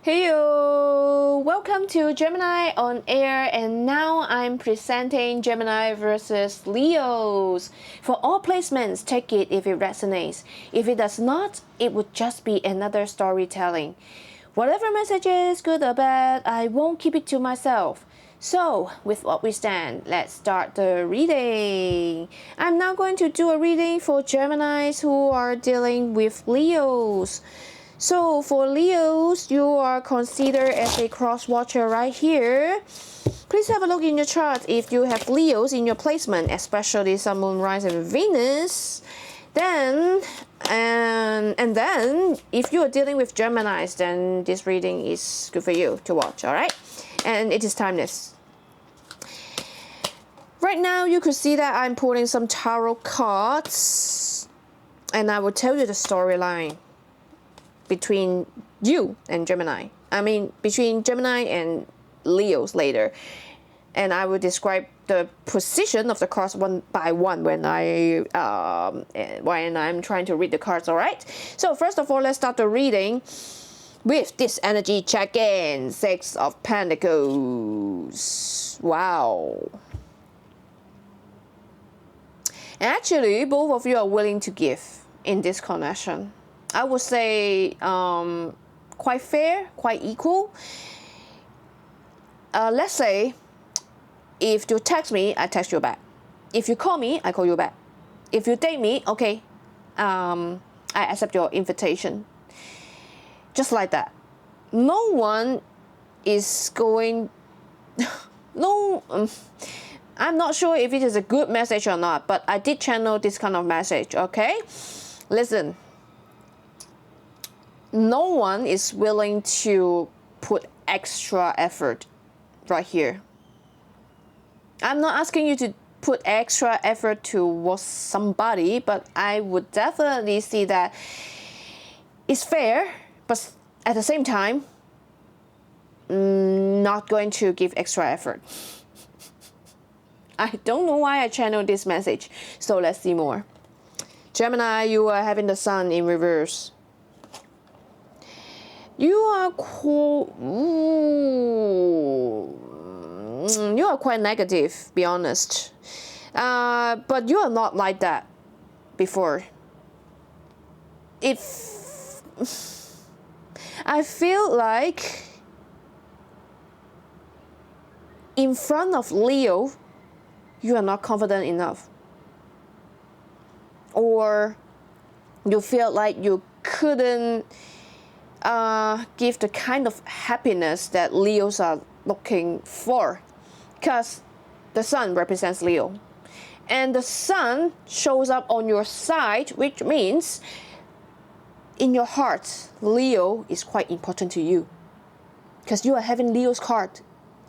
Heyo! Welcome to Gemini on Air, and now I'm presenting Gemini versus Leos. For all placements, take it if it resonates. If it does not, it would just be another storytelling. Whatever messages, good or bad, I won't keep it to myself. So, with what we stand, let's start the reading. I'm now going to do a reading for Geminis who are dealing with Leos. So for Leos, you are considered as a cross watcher right here. Please have a look in your chart if you have Leos in your placement, especially Sun, Moon, Rise, and Venus. Then, and then, if you are dealing with Geminis, then this reading is good for you to watch, alright? And it is timeless. Right now, you could see that I'm pulling some tarot cards, and I will tell you the storyline between you and Gemini. I mean, between Gemini and Leos later. And I will describe the position of the cards one by one when I'm trying to read the cards, alright? So first of all, let's start the reading with this energy check-in. Six of Pentacles. Wow. Actually, both of you are willing to give in this connection. I would say quite fair, quite equal. Let's say if you text me, I text you back. If you call me, I call you back. If you date me, okay, I accept your invitation. Just like that. No one is going... I'm not sure if it is a good message or not, but I did channel this kind of message, okay? Listen. No one is willing to put extra effort right here. I'm not asking you to put extra effort towards somebody, but I would definitely see that it's fair, but at the same time, not going to give extra effort. I don't know why I channeled this message, so let's see more. Gemini, you are having the Sun in reverse. You are quite negative, be honest. But you are not like that before. I feel like in front of Leo, you are not confident enough. Or you feel like you couldn't give the kind of happiness that Leos are looking for, because the Sun represents Leo, and the Sun shows up on your side, which means in your heart Leo is quite important to you, because you are having Leo's card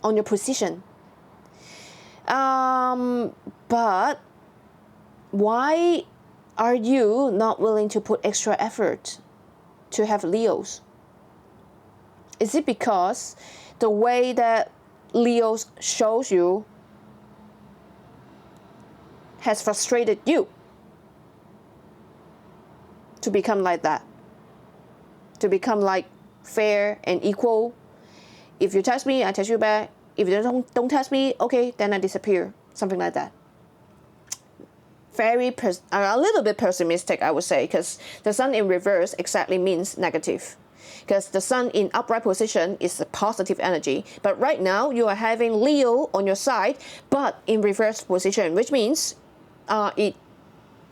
on your position. But why are you not willing to put extra effort to have Leos? Is it because the way that Leos shows you has frustrated you to become like that? To become like fair and equal? If you text me, I text you back. If you don't text me, okay, then I disappear. Something like that. A little bit pessimistic, I would say, because the Sun in reverse exactly means negative. Because the Sun in upright position is a positive energy. But right now, you are having Leo on your side, but in reverse position, which means it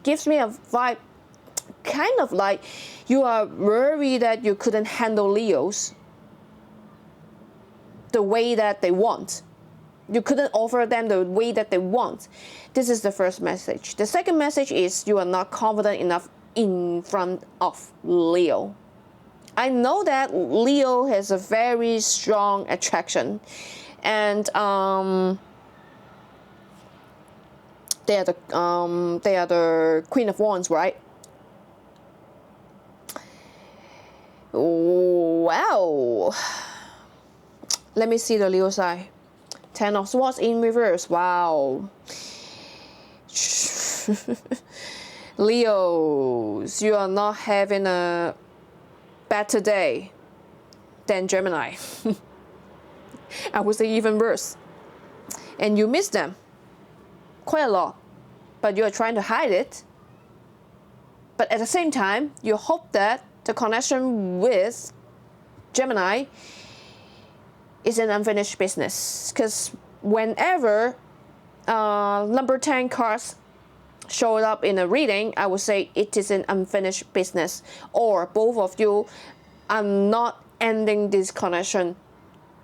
gives me a vibe kind of like you are worried that you couldn't handle Leos the way that they want. You couldn't offer them the way that they want. This is the first message. The second message is you are not confident enough in front of Leo. I know that Leo has a very strong attraction, and they are the Queen of Wands, right? Wow. Let me see the Leo side. Ten of Swords in reverse. Wow. Leos, you are not having a better day. than Gemini. I would say even worse. And you miss them quite a lot, but you are trying to hide it. But at the same time, you hope that the connection with Gemini is an unfinished business. Because whenever number 10 cards showed up in a reading, I would say it is an unfinished business, or both of you are not ending this connection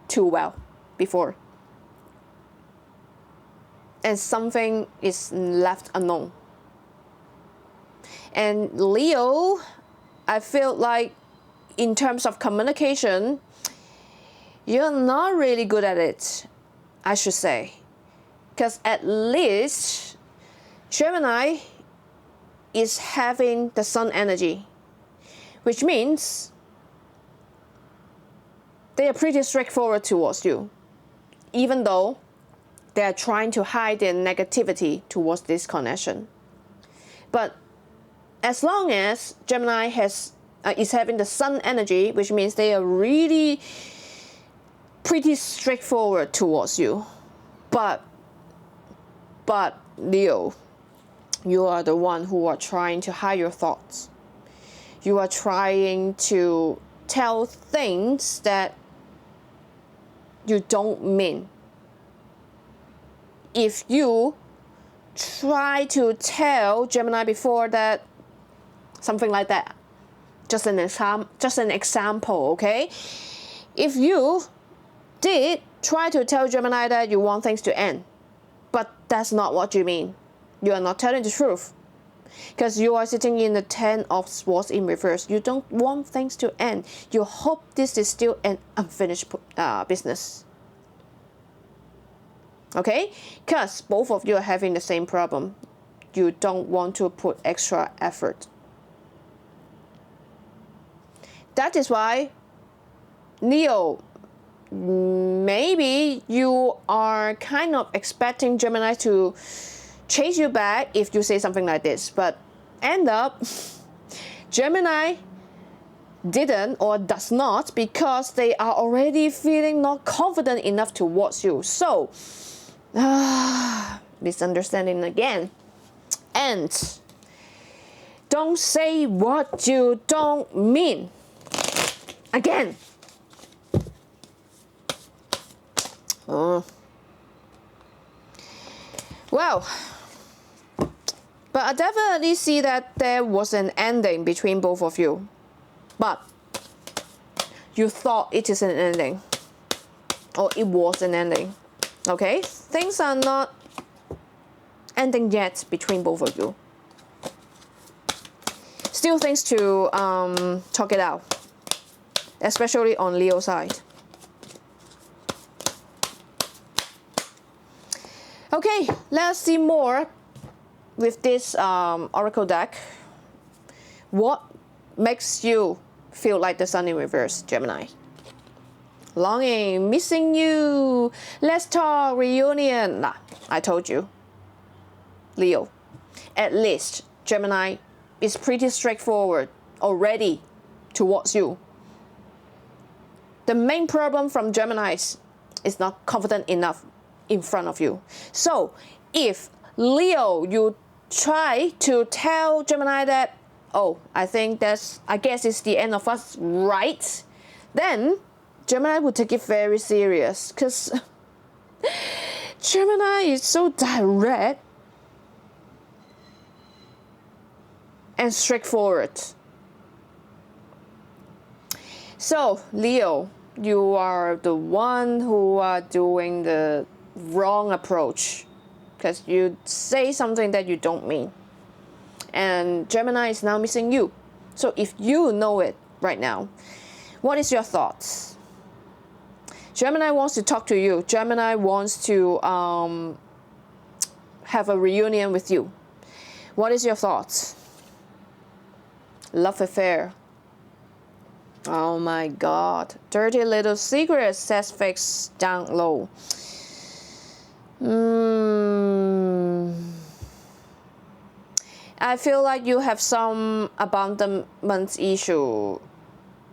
too well before, and something is left unknown. And Leo, I feel like in terms of communication, you're not really good at it, I should say. Because at least Gemini is having the sun energy, which means they are pretty straightforward towards you, even though they are trying to hide their negativity towards this connection. But as long as Gemini is having the sun energy, which means they are really pretty straightforward towards you. But Leo, you are the one who are trying to hide your thoughts. You are trying to tell things that you don't mean. If you try to tell Gemini before that, something like that, just an example, okay? If you did try to tell Gemini that you want things to end, but that's not what you mean, you are not telling the truth. Because you are sitting in the 10 of Swords in reverse. You don't want things to end. You hope this is still an unfinished business. Okay? Because both of you are having the same problem. You don't want to put extra effort. That is why, Leo, maybe you are kind of expecting Gemini to chase you back if you say something like this, but end up Gemini didn't or does not, because they are already feeling not confident enough towards you. So misunderstanding again. And don't say what you don't mean again. Well, but I definitely see that there was an ending between both of you. But you thought it is an ending, or it was an ending. Okay? Things are not ending yet between both of you. Still things to talk it out, especially on Leo's side. Okay, let's see more with this oracle deck. What makes you feel like the sun in reverse, Gemini? Longing, missing you. Let's talk, reunion. Nah, I told you. Leo, at least Gemini is pretty straightforward already towards you. The main problem from Geminis is not confident enough in front of you. So if Leo, you try to tell Gemini that, oh, I guess it's the end of us, right? Then Gemini would take it very serious, because Gemini is so direct and straightforward. So Leo, you are the one who are doing the wrong approach, because you say something that you don't mean, and Gemini is now missing you. So if you know it right now, what is your thoughts? Gemini wants to talk to you. Gemini wants to have a reunion with you. What is your thoughts? Love affair. Oh my God. Dirty little secret, says fix down low. I feel like you have some abandonment issue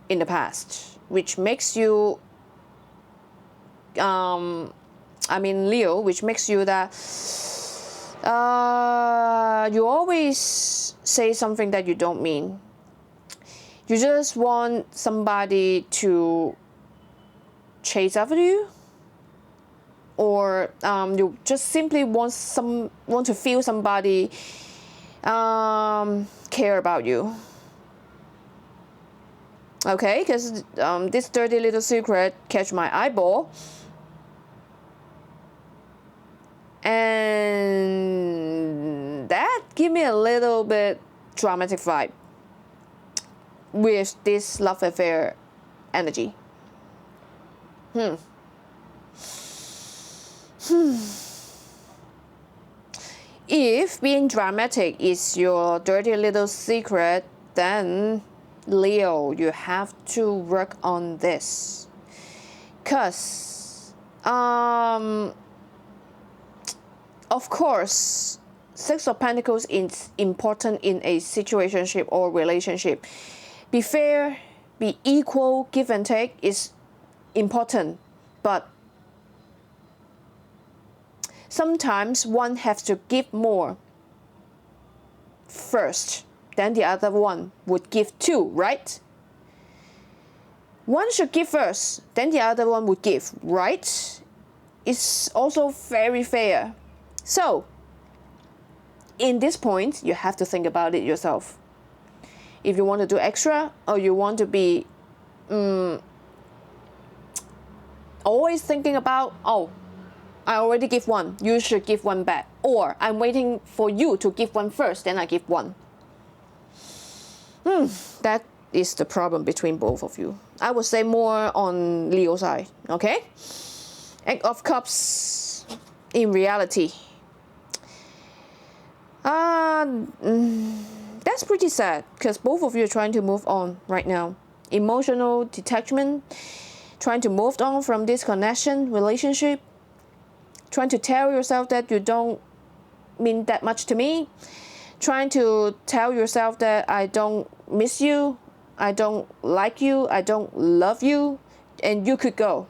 in the past. which makes you Leo, which makes you that you always say something that you don't mean. You just want somebody to chase after you, or you just simply want to feel somebody care about you. Okay, because this dirty little secret catch my eyeball, and that give me a little bit dramatic vibe with this love affair energy. If being dramatic is your dirty little secret, then Leo, you have to work on this. Because, of course, Six of Pentacles is important in a situationship or relationship. Be fair, be equal, give and take is important. But sometimes one has to give more first, then the other one would give too, right? One should give first, then the other one would give, right? It's also very fair. So, in this point, you have to think about it yourself. If you want to do extra, or you want to be always thinking about, oh, I already give one, you should give one back. Or I'm waiting for you to give one first, then I give one. That is the problem between both of you. I would say more on Leo's side, okay? Eight of Cups in reality. That's pretty sad because both of you are trying to move on right now. Emotional detachment, trying to move on from this connection, relationship, trying to tell yourself that you don't mean that much to me, trying to tell yourself that I don't miss you, I don't like you, I don't love you, and you could go.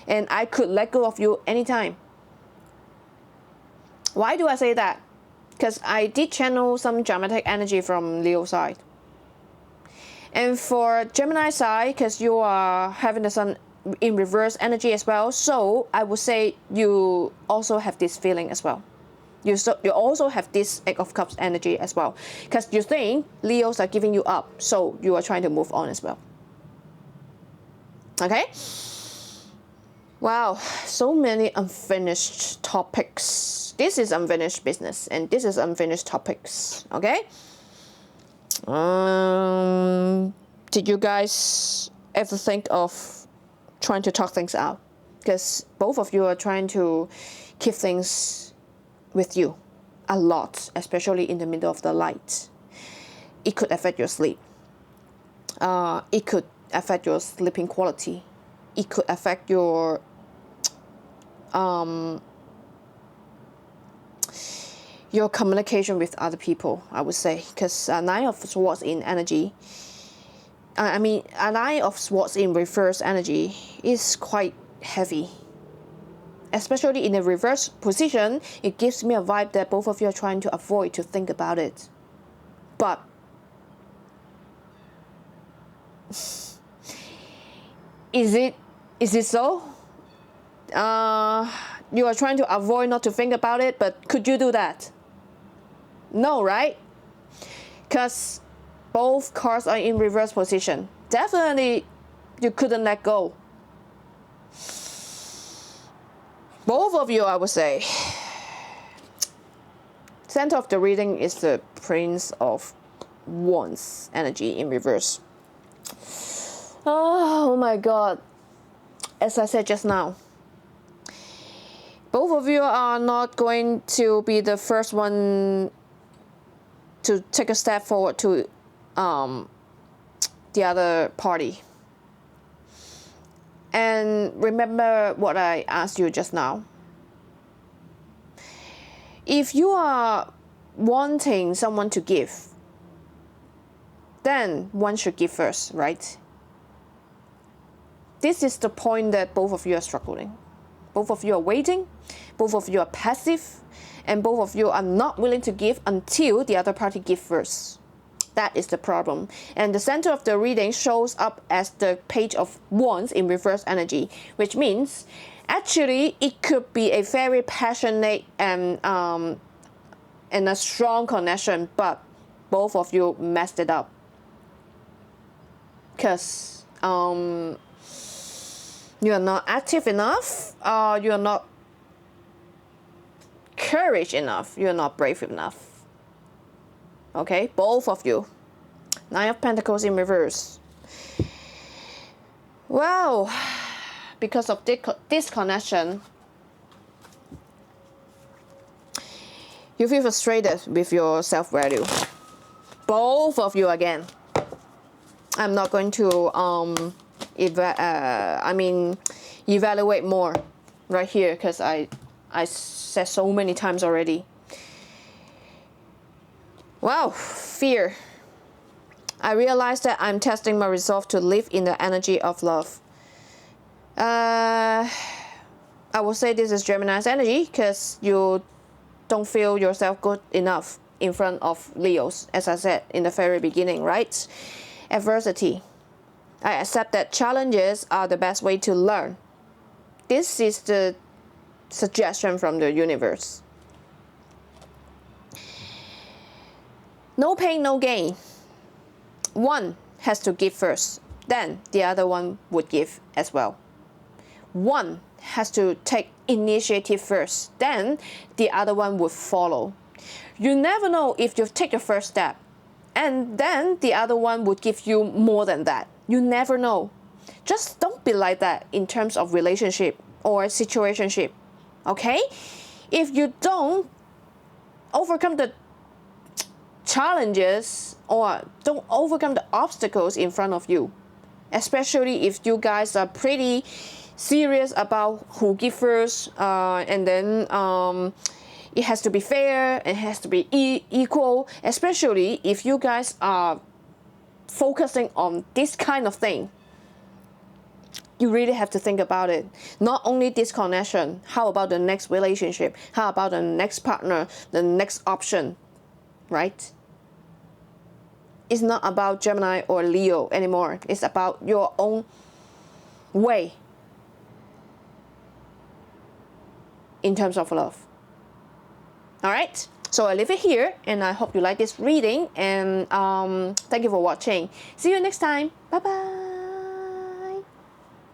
And I could let go of you anytime. Why do I say that? Because I did channel some dramatic energy from Leo's side. And for Gemini side, because you are having the sun in reverse energy as well, so I would say you also have this feeling as well. You also have this Eight of Cups energy as well, because you think Leos are giving you up, so you are trying to move on as well. Okay? Wow, so many unfinished topics. This is unfinished business, and this is unfinished topics. Okay? Did you guys ever think of trying to talk things out? Because both of you are trying to keep things with you a lot, especially in the middle of the night. It could affect your sleep. It could affect your sleeping quality. It could affect your communication with other people, I would say, because Nine of Swords in energy, a Nine of Swords in reverse energy is quite heavy. Especially in a reverse position, it gives me a vibe that both of you are trying to avoid to think about it. But is it so? You are trying to avoid not to think about it, but could you do that? No, right? Because both cards are in reverse position. Definitely, you couldn't let go. Both of you, I would say. Center of the reading is the Prince of Wands energy in reverse. Oh my God. As I said just now, both of you are not going to be the first one to take a step forward to the other party. And remember what I asked you just now. If you are wanting someone to give, then one should give first, right? this is the point that both of you are struggling. Both of you are waiting, both of you are passive, and both of you are not willing to give until the other party gives first. That is the problem. And the center of the reading shows up as the Page of Wands in reverse energy, which means actually it could be a very passionate and a strong connection, but both of you messed it up. Because you are not active enough, you are not courage enough, you are not brave enough. Okay, both of you. Nine of Pentacles in reverse. Well, because of this connection, you feel frustrated with your self-value. Both of you again. I'm not going to evaluate more right here because I said so many times already. Wow, fear. I realize that I'm testing my resolve to live in the energy of love. I will say this is Gemini's energy because you don't feel yourself good enough in front of Leos, as I said in the very beginning, right? Adversity. I accept that challenges are the best way to learn. This is the suggestion from the universe. No pain, no gain. One has to give first, then the other one would give as well. One has to take initiative first, then the other one would follow. You never know if you take your first step, and then the other one would give you more than that. You never know. Just don't be like that in terms of relationship or situationship, okay? If you don't overcome the challenges or don't overcome the obstacles in front of you, especially if you guys are pretty serious about who gives first, and then it has to be fair, it has to be equal, especially if you guys are focusing on this kind of thing. You really have to think about it. Not only this connection, how about the next relationship? How about the next partner, the next option, right? It's not about Gemini or Leo anymore. It's about your own way in terms of love. All right, so I leave it here, and I hope you like this reading, and thank you for watching. See you next time. Bye bye.